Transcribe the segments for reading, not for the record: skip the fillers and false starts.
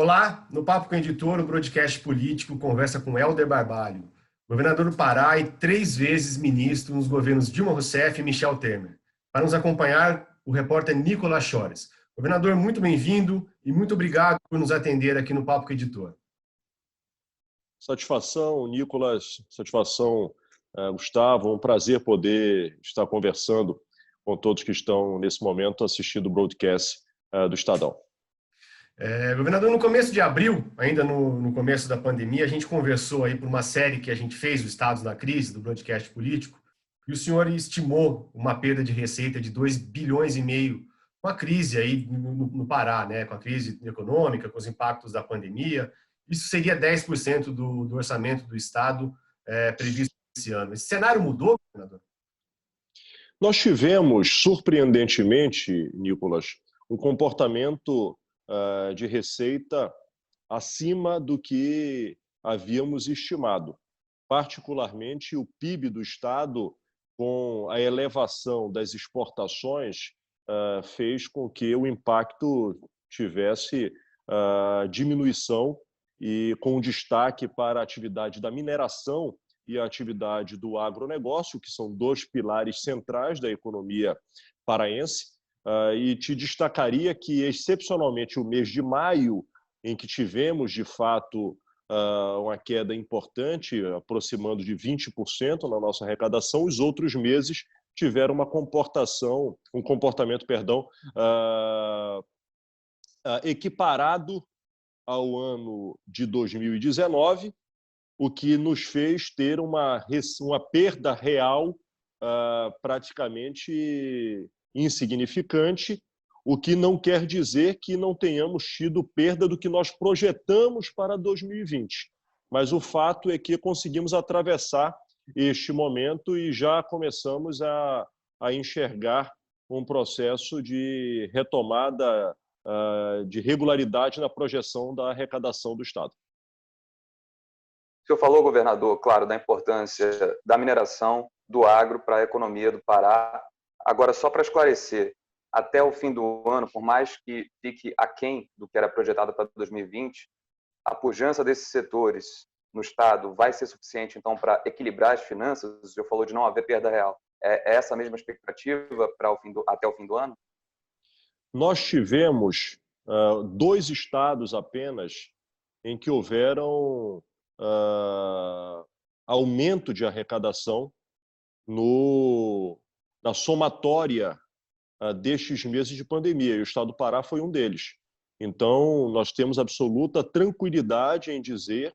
Olá, no Papo com o Editor, o broadcast político conversa com Helder Barbalho, governador do Pará e 3 vezes ministro nos governos Dilma Rousseff e Michel Temer. Para nos acompanhar, o repórter Nicolas Chores. Governador, muito bem-vindo e muito obrigado por nos atender aqui no Papo com o Editor. Satisfação, Nicolas, satisfação, Gustavo, um prazer poder estar conversando com todos que estão, nesse momento, assistindo o broadcast do Estadão. Governador, no começo de abril, ainda no começo da pandemia, a gente conversou aí por uma série que a gente fez, o Estados na Crise, do broadcast político, e o senhor estimou uma perda de receita de 2,5 bilhões com a crise aí no Pará, né? Com a crise econômica, com os impactos da pandemia. Isso seria 10% do orçamento do Estado previsto esse ano. Esse cenário mudou, governador? Nós tivemos, surpreendentemente, Nicolas, um comportamento de receita acima do que havíamos estimado. Particularmente, o PIB do Estado, com a elevação das exportações, fez com que o impacto tivesse diminuição e com destaque para a atividade da mineração e a atividade do agronegócio, que são 2 pilares centrais da economia paraense. E te destacaria que, excepcionalmente, o mês de maio, em que tivemos, de fato, uma queda importante, aproximando de 20% na nossa arrecadação, os outros meses tiveram um comportamento equiparado ao ano de 2019, o que nos fez ter uma perda real praticamente insignificante, o que não quer dizer que não tenhamos tido perda do que nós projetamos para 2020. Mas o fato é que conseguimos atravessar este momento e já começamos a enxergar um processo de retomada de regularidade na projeção da arrecadação do Estado. O senhor falou, governador, claro, da importância da mineração, do agro para a economia do Pará. Agora, só para esclarecer, até o fim do ano, por mais que fique aquém do que era projetado para 2020, a pujança desses setores no Estado vai ser suficiente, então, para equilibrar as finanças? O senhor falou de não haver perda real. É essa a mesma expectativa até o fim do ano? Nós tivemos 2 estados apenas em que houveram aumento de arrecadação na somatória destes meses de pandemia, e o Estado do Pará foi um deles. Então, nós temos absoluta tranquilidade em dizer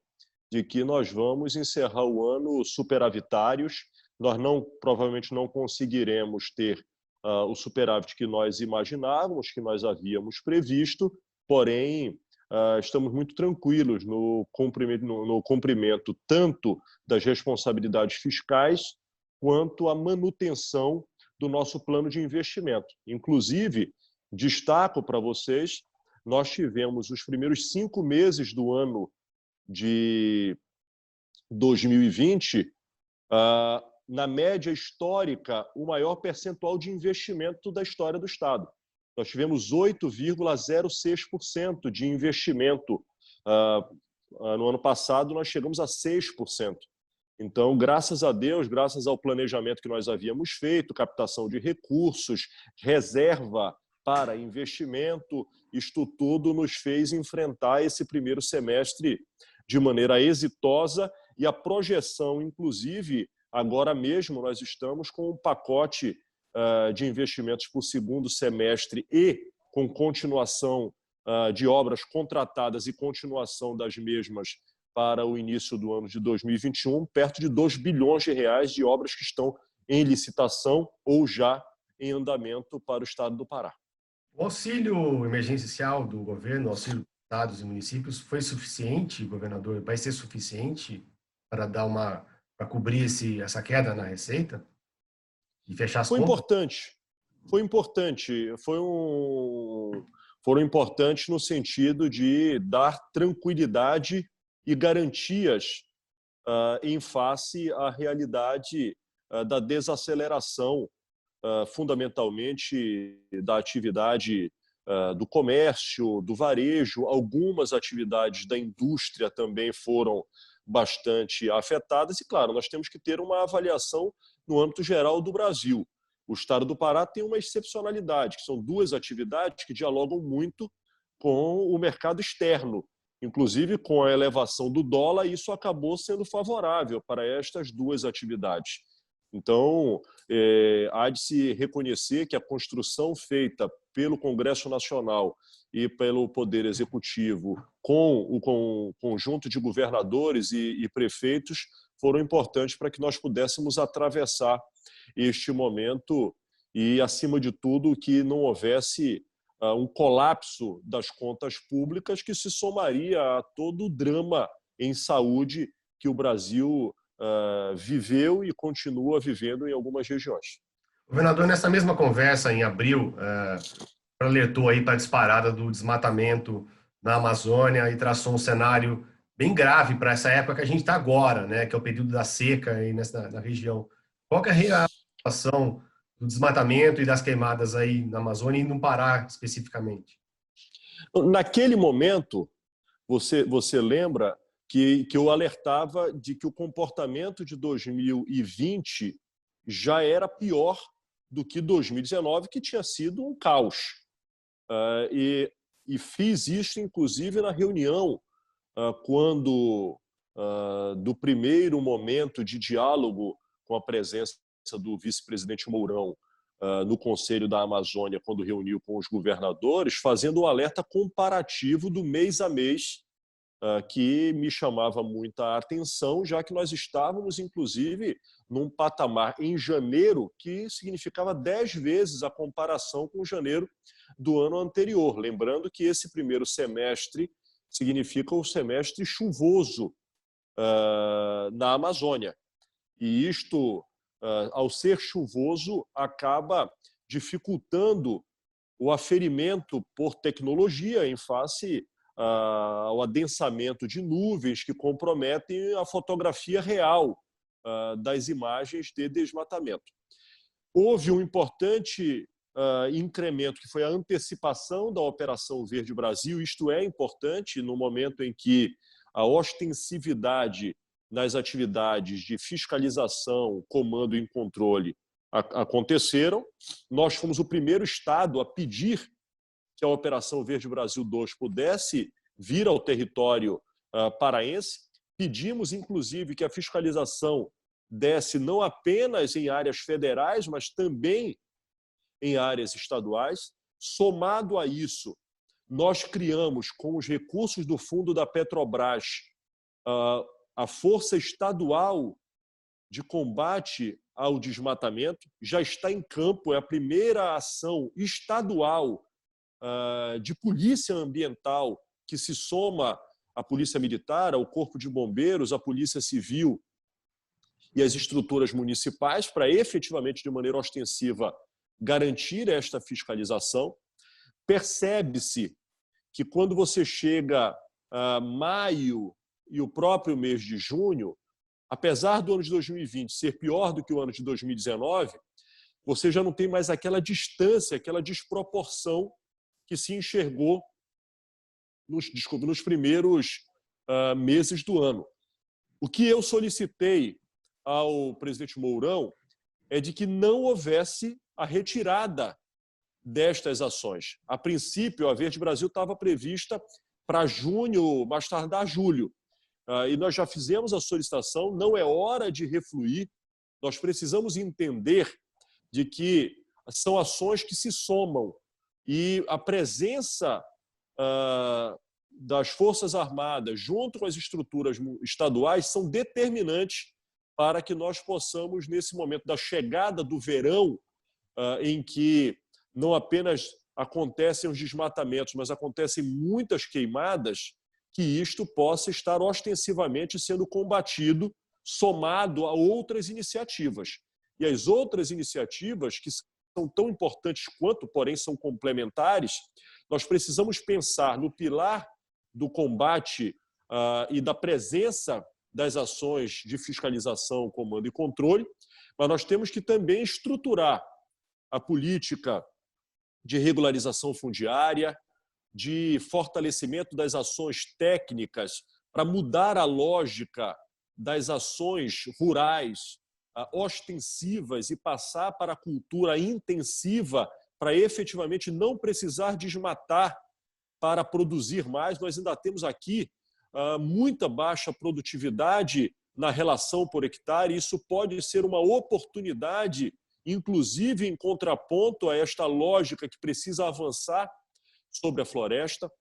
de que nós vamos encerrar o ano superavitários. Nós provavelmente não conseguiremos ter o superávit que nós imaginávamos, que nós havíamos previsto, porém, estamos muito tranquilos no cumprimento tanto das responsabilidades fiscais quanto a manutenção do nosso plano de investimento. Inclusive, destaco para vocês, nós tivemos os primeiros 5 meses do ano de 2020, na média histórica, o maior percentual de investimento da história do Estado. Nós tivemos 8,06% de investimento. No ano passado, nós chegamos a 6%. Então, graças a Deus, graças ao planejamento que nós havíamos feito, captação de recursos, reserva para investimento, isto tudo nos fez enfrentar esse primeiro semestre de maneira exitosa, e a projeção, inclusive, agora mesmo nós estamos com um pacote de investimentos para o segundo semestre e com continuação de obras contratadas e continuação das mesmas para o início do ano de 2021, perto de 2 bilhões de reais de obras que estão em licitação ou já em andamento para o Estado do Pará. O auxílio emergencial do governo, o auxílio dos estados e municípios, foi suficiente, governador? Vai ser suficiente para cobrir essa queda na receita e fechar as contas? Foi importante. Foram importantes no sentido de dar tranquilidade e garantias em face à realidade da desaceleração, fundamentalmente da atividade do comércio, do varejo, algumas atividades da indústria também foram bastante afetadas. E, claro, nós temos que ter uma avaliação no âmbito geral do Brasil. O estado do Pará tem uma excepcionalidade, que são duas atividades que dialogam muito com o mercado externo. Inclusive, com a elevação do dólar, isso acabou sendo favorável para estas duas atividades. Então, há de se reconhecer que a construção feita pelo Congresso Nacional e pelo Poder Executivo com o conjunto de governadores e prefeitos foram importantes para que nós pudéssemos atravessar este momento e, acima de tudo, que não houvesse um colapso das contas públicas que se somaria a todo o drama em saúde que o Brasil viveu e continua vivendo em algumas regiões. Governador, nessa mesma conversa, em abril, alertou aí para a disparada do desmatamento na Amazônia e traçou um cenário bem grave para essa época que a gente está agora, né, que é o período da seca aí na região. Qual que é a situação do desmatamento e das queimadas aí na Amazônia e no Pará especificamente? Naquele momento, você lembra que eu alertava de que o comportamento de 2020 já era pior do que 2019, que tinha sido um caos. E fiz isso, inclusive, na reunião, quando, do primeiro momento de diálogo com a presença do vice-presidente Mourão no Conselho da Amazônia, quando reuniu com os governadores, fazendo um alerta comparativo do mês a mês, que me chamava muita atenção, já que nós estávamos, inclusive, num patamar em janeiro que significava 10 vezes a comparação com janeiro do ano anterior. Lembrando que esse primeiro semestre significa o semestre chuvoso na Amazônia. E isto, ao ser chuvoso, acaba dificultando o aferimento por tecnologia em face ao adensamento de nuvens que comprometem a fotografia real das imagens de desmatamento. Houve um importante incremento, que foi a antecipação da Operação Verde Brasil. Isto é importante no momento em que a ostensividade nas atividades de fiscalização, comando e controle aconteceram. Nós fomos o primeiro estado a pedir que a Operação Verde Brasil 2 pudesse vir ao território paraense. Pedimos, inclusive, que a fiscalização desse não apenas em áreas federais, mas também em áreas estaduais. Somado a isso, nós criamos, com os recursos do fundo da Petrobras, a Força Estadual de Combate ao Desmatamento. Já está em campo, é a primeira ação estadual de polícia ambiental que se soma à Polícia Militar, ao Corpo de Bombeiros, à Polícia Civil e às estruturas municipais para efetivamente, de maneira ostensiva, garantir esta fiscalização. Percebe-se que quando você chega a maio e o próprio mês de junho, apesar do ano de 2020 ser pior do que o ano de 2019, você já não tem mais aquela distância, aquela desproporção que se enxergou nos primeiros meses do ano. O que eu solicitei ao presidente Mourão é de que não houvesse a retirada destas ações. A princípio, a Verde Brasil estava prevista para junho, mais tardar julho. E nós já fizemos a solicitação, não é hora de refluir, nós precisamos entender de que são ações que se somam e a presença das Forças Armadas junto com as estruturas estaduais são determinantes para que nós possamos, nesse momento da chegada do verão, em que não apenas acontecem os desmatamentos, mas acontecem muitas queimadas, que isto possa estar ostensivamente sendo combatido, somado a outras iniciativas. E as outras iniciativas, que são tão importantes quanto, porém são complementares, nós precisamos pensar no pilar do combate e da presença das ações de fiscalização, comando e controle, mas nós temos que também estruturar a política de regularização fundiária, de fortalecimento das ações técnicas para mudar a lógica das ações rurais ostensivas e passar para a cultura intensiva para efetivamente não precisar desmatar para produzir mais. Nós ainda temos aqui muita baixa produtividade na relação por hectare, e isso pode ser uma oportunidade, inclusive em contraponto a esta lógica que precisa avançar sobre a floresta.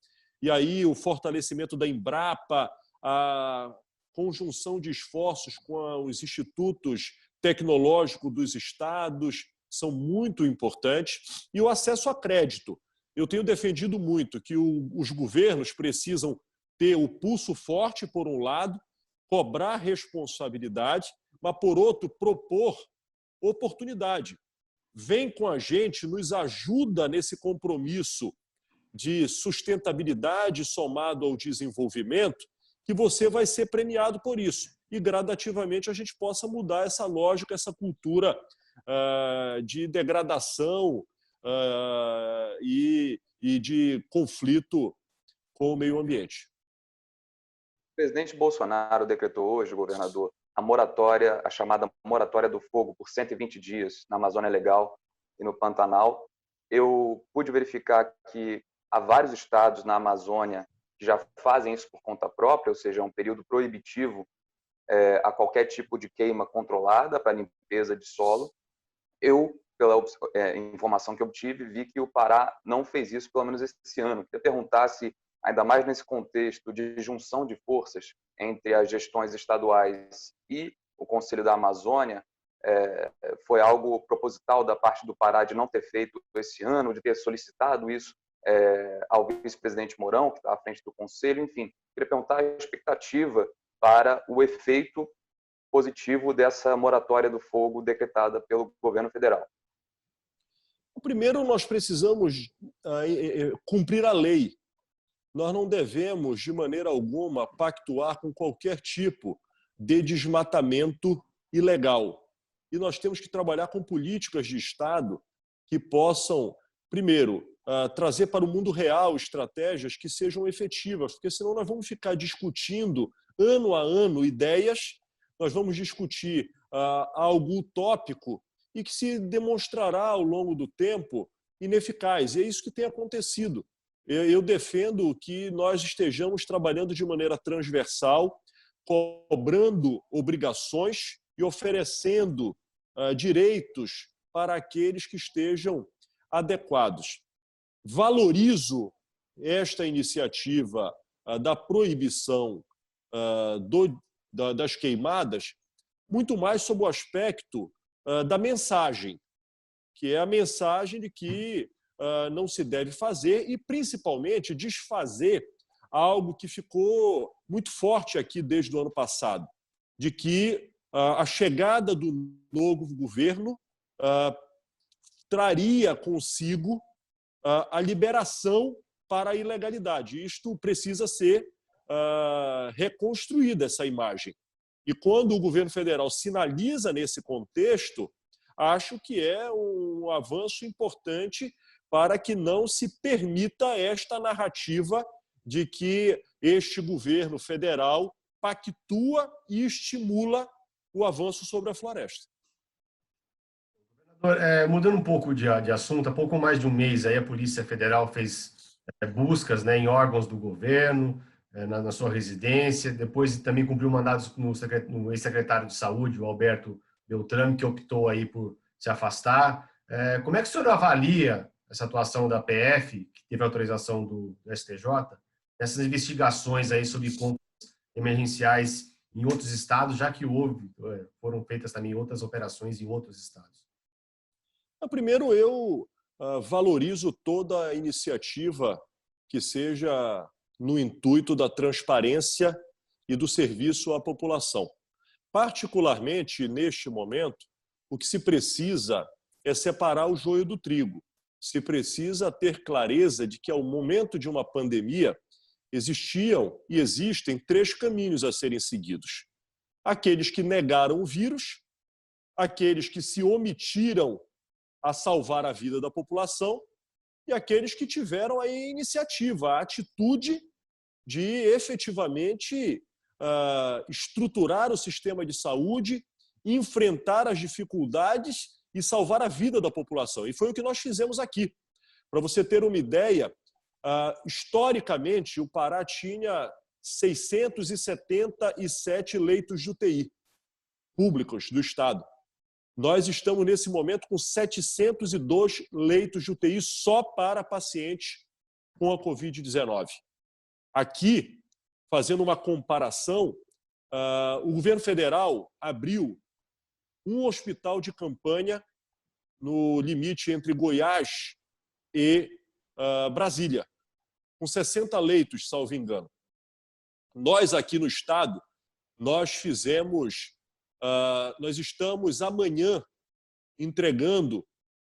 E aí o fortalecimento da Embrapa, a conjunção de esforços com os institutos tecnológicos dos estados são muito importantes, e o acesso a crédito. Eu tenho defendido muito que os governos precisam ter o pulso forte, por um lado, cobrar responsabilidade, mas, por outro, propor oportunidade. Vem com a gente, nos ajuda nesse compromisso de sustentabilidade somado ao desenvolvimento, que você vai ser premiado por isso. E, gradativamente, a gente possa mudar essa lógica, essa cultura de degradação e de conflito com o meio ambiente. O presidente Bolsonaro decretou hoje, governador, a moratória, a chamada moratória do fogo por 120 dias na Amazônia Legal e no Pantanal. Eu pude verificar que há vários estados na Amazônia que já fazem isso por conta própria, ou seja, é um período proibitivo a qualquer tipo de queima controlada para limpeza de solo. Eu, pela informação que obtive, vi que o Pará não fez isso, pelo menos esse ano. Queria perguntar se, ainda mais nesse contexto de junção de forças entre as gestões estaduais e o Conselho da Amazônia, foi algo proposital da parte do Pará de não ter feito esse ano, de ter solicitado isso ao vice-presidente Mourão, que está à frente do Conselho. Enfim, queria perguntar a expectativa para o efeito positivo dessa moratória do fogo decretada pelo governo federal. Primeiro, nós precisamos cumprir a lei. Nós não devemos, de maneira alguma, pactuar com qualquer tipo de desmatamento ilegal. E nós temos que trabalhar com políticas de Estado que possam, primeiro, trazer para o mundo real estratégias que sejam efetivas, porque senão nós vamos ficar discutindo ano a ano ideias, nós vamos discutir algo utópico e que se demonstrará ao longo do tempo ineficaz. E é isso que tem acontecido. Eu defendo que nós estejamos trabalhando de maneira transversal, cobrando obrigações e oferecendo direitos para aqueles que estejam adequados. Valorizo esta iniciativa da proibição das queimadas muito mais sob o aspecto da mensagem, que é a mensagem de que não se deve fazer e, principalmente, desfazer algo que ficou muito forte aqui desde o ano passado, de que a chegada do novo governo traria consigo a liberação para a ilegalidade. Isto precisa ser reconstruída, essa imagem. E quando o governo federal sinaliza nesse contexto, acho que é um avanço importante para que não se permita esta narrativa de que este governo federal pactua e estimula o avanço sobre a floresta. Mudando um pouco de assunto, há pouco mais de um mês aí a Polícia Federal fez buscas, né, em órgãos do governo, na sua residência, depois também cumpriu mandados no ex-secretário de Saúde, o Alberto Beltrame, que optou aí por se afastar. Como é que o senhor avalia essa atuação da PF, que teve autorização do STJ, nessas investigações aí sobre compras emergenciais em outros estados, já que foram feitas também outras operações em outros estados? Primeiro, eu valorizo toda a iniciativa que seja no intuito da transparência e do serviço à população. Particularmente, neste momento, o que se precisa é separar o joio do trigo. Se precisa ter clareza de que, ao momento de uma pandemia, existiam e existem 3 caminhos a serem seguidos. Aqueles que negaram o vírus, aqueles que se omitiram a salvar a vida da população e aqueles que tiveram a iniciativa, a atitude de efetivamente estruturar o sistema de saúde, enfrentar as dificuldades e salvar a vida da população. E foi o que nós fizemos aqui. Para você ter uma ideia, historicamente, o Pará tinha 677 leitos de UTI públicos do Estado. Nós estamos, nesse momento, com 702 leitos de UTI só para pacientes com a Covid-19. Aqui, fazendo uma comparação, o governo federal abriu um hospital de campanha no limite entre Goiás e Brasília, com 60 leitos, salvo engano. Nós, aqui no Estado, nós estamos amanhã entregando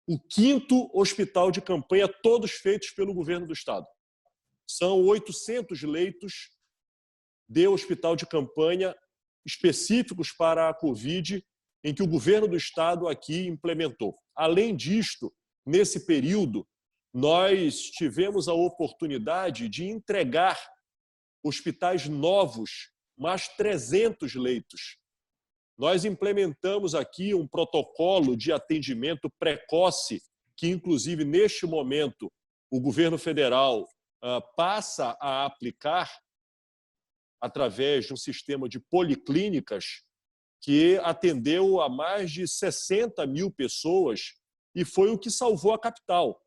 o 5º hospital de campanha, todos feitos pelo governo do Estado. São 800 leitos de hospital de campanha específicos para a Covid, em que o governo do Estado aqui implementou. Além disto, nesse período, nós tivemos a oportunidade de entregar hospitais novos, mais 300 leitos. Nós implementamos aqui um protocolo de atendimento precoce, que, inclusive, neste momento, o governo federal passa a aplicar através de um sistema de policlínicas que atendeu a mais de 60 mil pessoas e foi o que salvou a capital.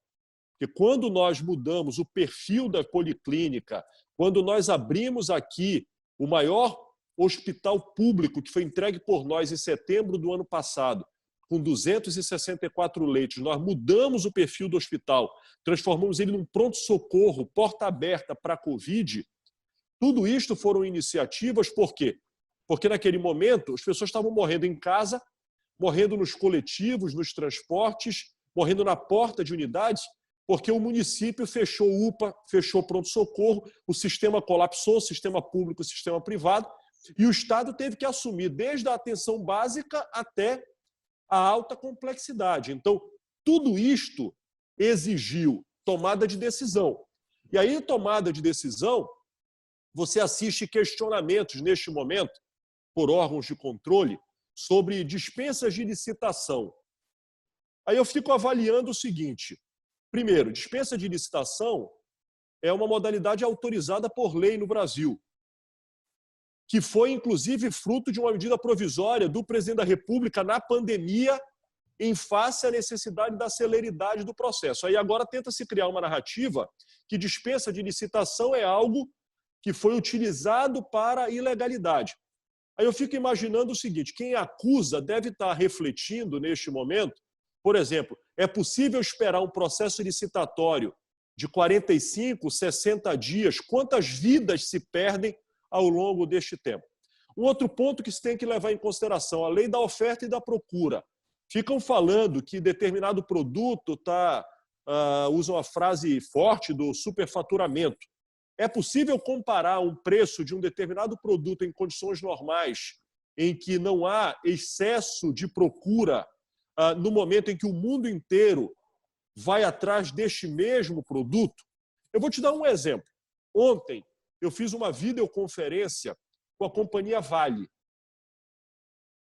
Porque quando nós mudamos o perfil da policlínica, quando nós abrimos aqui o maior hospital público que foi entregue por nós em setembro do ano passado, com 264 leitos, nós mudamos o perfil do hospital, transformamos ele num pronto-socorro, porta aberta para a Covid. Tudo isto foram iniciativas, por quê? Porque naquele momento as pessoas estavam morrendo em casa, morrendo nos coletivos, nos transportes, morrendo na porta de unidades, porque o município fechou UPA, fechou pronto-socorro, o sistema colapsou, o sistema público, o sistema privado, e o Estado teve que assumir desde a atenção básica até a alta complexidade. Então, tudo isto exigiu tomada de decisão. E aí, tomada de decisão, você assiste questionamentos neste momento por órgãos de controle sobre dispensas de licitação. Aí eu fico avaliando o seguinte. Primeiro, dispensa de licitação é uma modalidade autorizada por lei no Brasil, que foi, inclusive, fruto de uma medida provisória do presidente da República na pandemia, em face à necessidade da celeridade do processo. Aí agora tenta-se criar uma narrativa que dispensa de licitação é algo que foi utilizado para a ilegalidade. Aí eu fico imaginando o seguinte, quem acusa deve estar refletindo neste momento, por exemplo, é possível esperar um processo licitatório de 45, 60 dias? Quantas vidas se perdem ao longo deste tempo? Um outro ponto que se tem que levar em consideração, a lei da oferta e da procura. Ficam falando que determinado produto usam a frase forte do superfaturamento. É possível comparar um preço de um determinado produto em condições normais, em que não há excesso de procura, no momento em que o mundo inteiro vai atrás deste mesmo produto? Eu vou te dar um exemplo. Ontem, eu fiz uma videoconferência com a companhia Vale.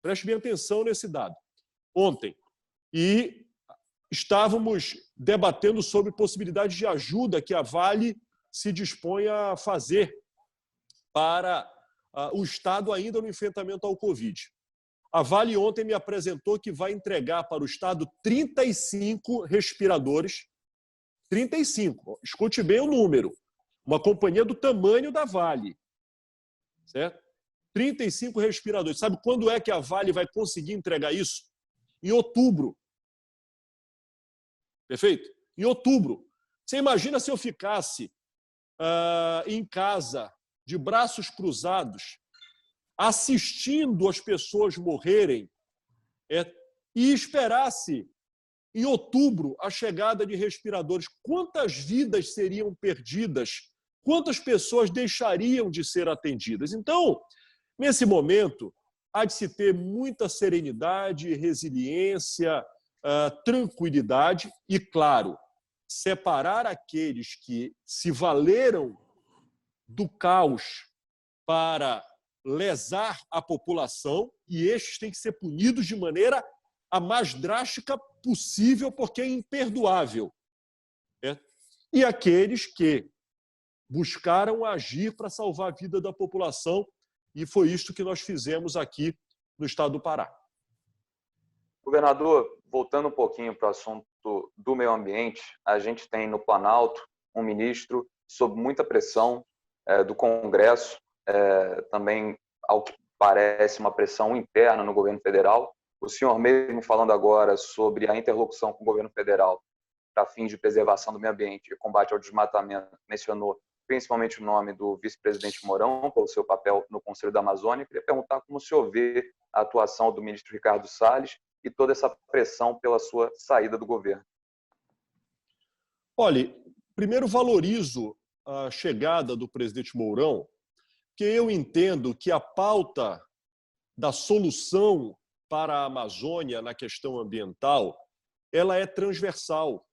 Preste bem atenção nesse dado. Ontem. E estávamos debatendo sobre possibilidades de ajuda que a Vale se dispõe a fazer para o Estado ainda no enfrentamento ao Covid. A Vale ontem me apresentou que vai entregar para o Estado 35 respiradores. 35. Escute bem o número. Uma companhia do tamanho da Vale. Certo? 35 respiradores. Sabe quando é que a Vale vai conseguir entregar isso? Em outubro. Perfeito? Em outubro. Você imagina se eu ficasse em casa, de braços cruzados, assistindo as pessoas morrerem e esperasse em outubro a chegada de respiradores. Quantas vidas seriam perdidas? Quantas pessoas deixariam de ser atendidas? Então, nesse momento, há de se ter muita serenidade, resiliência, tranquilidade e, claro, separar aqueles que se valeram do caos para lesar a população, e estes têm que ser punidos de maneira a mais drástica possível, porque é imperdoável. E aqueles que buscaram agir para salvar a vida da população, e foi isto que nós fizemos aqui no estado do Pará. Governador, voltando um pouquinho para o assunto do meio ambiente, a gente tem no Planalto um ministro sob muita pressão do Congresso, também, ao que parece, uma pressão interna no governo federal. O senhor mesmo falando agora sobre a interlocução com o governo federal para fins de preservação do meio ambiente e combate ao desmatamento, mencionou principalmente o nome do vice-presidente Mourão, pelo seu papel no Conselho da Amazônia. Eu queria perguntar como o senhor vê a atuação do ministro Ricardo Salles e toda essa pressão pela sua saída do governo. Olha, primeiro valorizo a chegada do presidente Mourão, porque eu entendo que a pauta da solução para a Amazônia na questão ambiental, ela é transversal.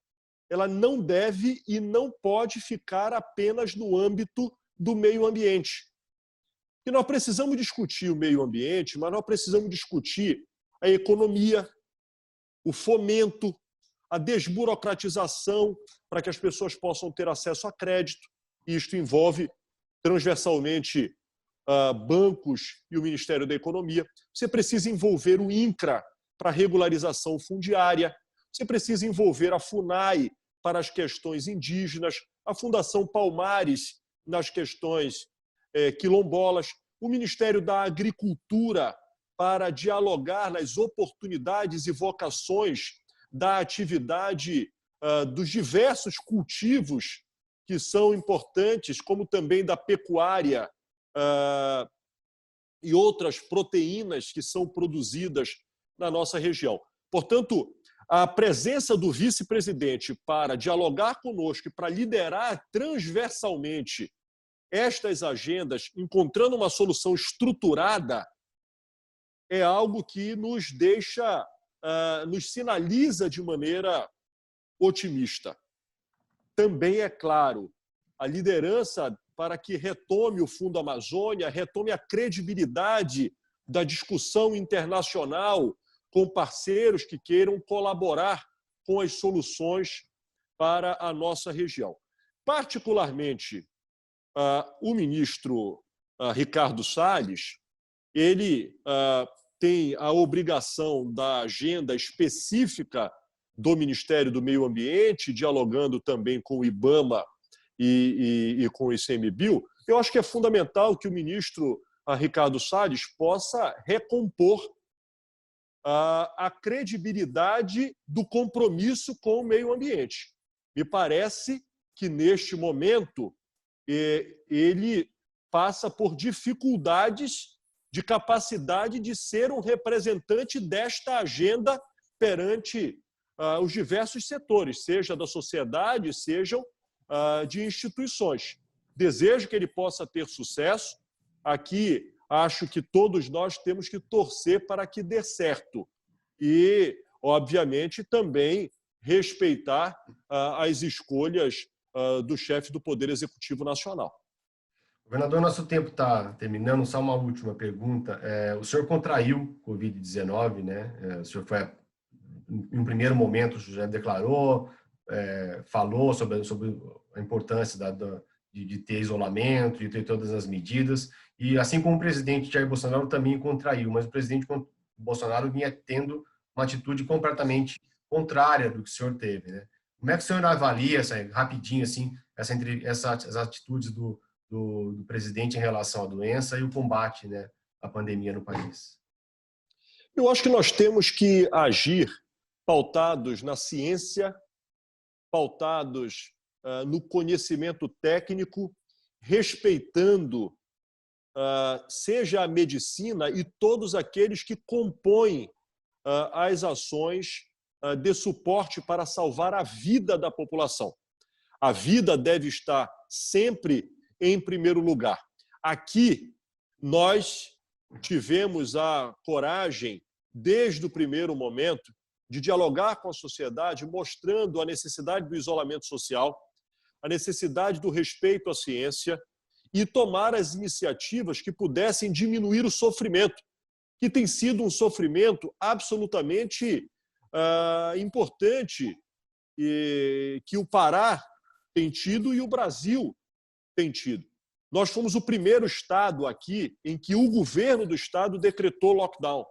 Ela não deve e não pode ficar apenas no âmbito do meio ambiente. E nós precisamos discutir o meio ambiente, mas nós precisamos discutir a economia, o fomento, a desburocratização para que as pessoas possam ter acesso a crédito. E isto envolve transversalmente bancos e o Ministério da Economia. Você precisa envolver o INCRA para a regularização fundiária. Você precisa envolver a FUNAI para as questões indígenas, a Fundação Palmares nas questões quilombolas, o Ministério da Agricultura para dialogar nas oportunidades e vocações da atividade dos diversos cultivos que são importantes, como também da pecuária e outras proteínas que são produzidas na nossa região. Portanto, a presença do vice-presidente para dialogar conosco e para liderar transversalmente estas agendas, encontrando uma solução estruturada, é algo que nos deixa, nos sinaliza de maneira otimista. Também, é claro, a liderança para que retome o Fundo Amazônia, retome a credibilidade da discussão internacional com parceiros que queiram colaborar com as soluções para a nossa região. Particularmente, o ministro Ricardo Salles, ele tem a obrigação da agenda específica do Ministério do Meio Ambiente, dialogando também com o IBAMA e com o ICMBio. Eu acho que é fundamental que o ministro Ricardo Salles possa recompor a credibilidade do compromisso com o meio ambiente. Me parece que, neste momento, ele passa por dificuldades de capacidade de ser um representante desta agenda perante os diversos setores, seja da sociedade, sejam de instituições. Desejo que ele possa ter sucesso. Aqui, acho que todos nós temos que torcer para que dê certo. E, obviamente, também respeitar as escolhas do chefe do Poder Executivo Nacional. Governador, nosso tempo está terminando. Só uma última pergunta. O senhor contraiu Covid-19, né? O senhor foi, em um primeiro momento, já declarou, falou sobre a importância de ter isolamento, de ter todas as medidas. E assim como o presidente Jair Bolsonaro também contraiu, mas o presidente Bolsonaro vinha tendo uma atitude completamente contrária do que o senhor teve, né? Como é que o senhor avalia, rapidinho, assim, essas atitudes do presidente em relação à doença e o combate, né, à pandemia no país? Eu acho que nós temos que agir pautados na ciência, pautados no conhecimento técnico, respeitando seja a medicina e todos aqueles que compõem as ações de suporte para salvar a vida da população. A vida deve estar sempre em primeiro lugar. Aqui, nós tivemos a coragem, desde o primeiro momento, de dialogar com a sociedade, mostrando a necessidade do isolamento social, a necessidade do respeito à ciência e tomar as iniciativas que pudessem diminuir o sofrimento, que tem sido um sofrimento absolutamente importante e que o Pará tem tido e o Brasil tem tido. Nós fomos o primeiro estado aqui em que o governo do estado decretou lockdown.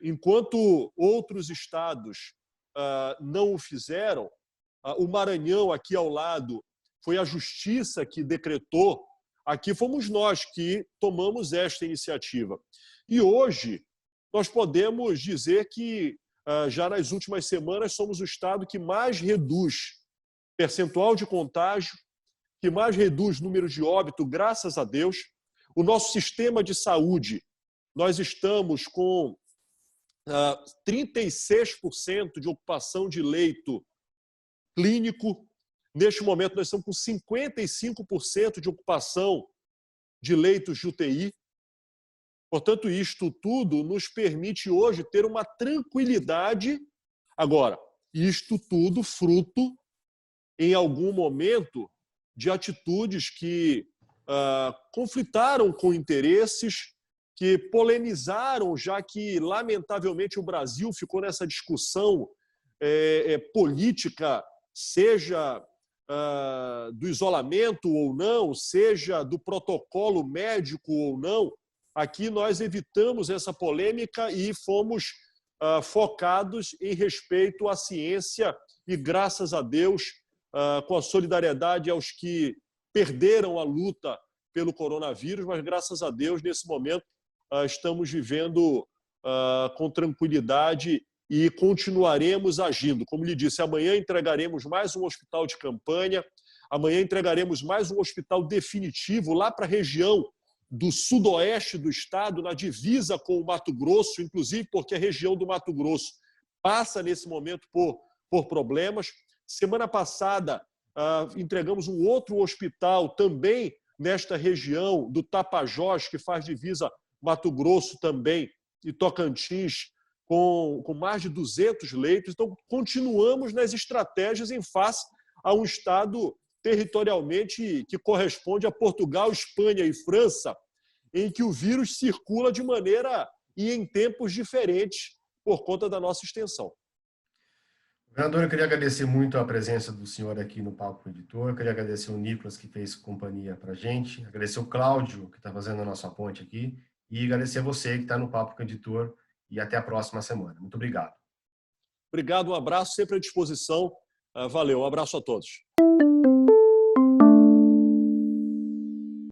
Enquanto outros estados não o fizeram, o Maranhão, aqui ao lado, foi a justiça que decretou, aqui fomos nós que tomamos esta iniciativa. E hoje nós podemos dizer que, já nas últimas semanas, somos o estado que mais reduz percentual de contágio, que mais reduz número de óbito, graças a Deus. O nosso sistema de saúde, nós estamos com 36% de ocupação de leito clínico. Neste momento, nós estamos com 55% de ocupação de leitos de UTI. Portanto, isto tudo nos permite hoje ter uma tranquilidade. Agora, isto tudo fruto, em algum momento, de atitudes que conflitaram com interesses, que polemizaram, já que, lamentavelmente, o Brasil ficou nessa discussão política, seja do isolamento ou não, seja do protocolo médico ou não. Aqui nós evitamos essa polêmica e fomos focados em respeito à ciência e, graças a Deus, com a solidariedade aos que perderam a luta pelo coronavírus, mas, graças a Deus, nesse momento, estamos vivendo com tranquilidade e continuaremos agindo. Como lhe disse, amanhã entregaremos mais um hospital de campanha, amanhã entregaremos mais um hospital definitivo lá para a região do sudoeste do estado, na divisa com o Mato Grosso, inclusive porque a região do Mato Grosso passa, nesse momento, por problemas. Semana passada, entregamos um outro hospital também nesta região do Tapajós, que faz divisa Mato Grosso também e Tocantins, com mais de 200 leitos. Então, continuamos nas estratégias em face a um estado territorialmente que corresponde a Portugal, Espanha e França, em que o vírus circula de maneira e em tempos diferentes por conta da nossa extensão. Governador, eu queria agradecer muito a presença do senhor aqui no Papo Editor, eu queria agradecer o Nicolas, que fez companhia para a gente, agradecer o Cláudio, que está fazendo a nossa ponte aqui, e agradecer a você que está no Papo Editor, e até a próxima semana. Muito obrigado. Obrigado, um abraço, sempre à disposição. Valeu, um abraço a todos.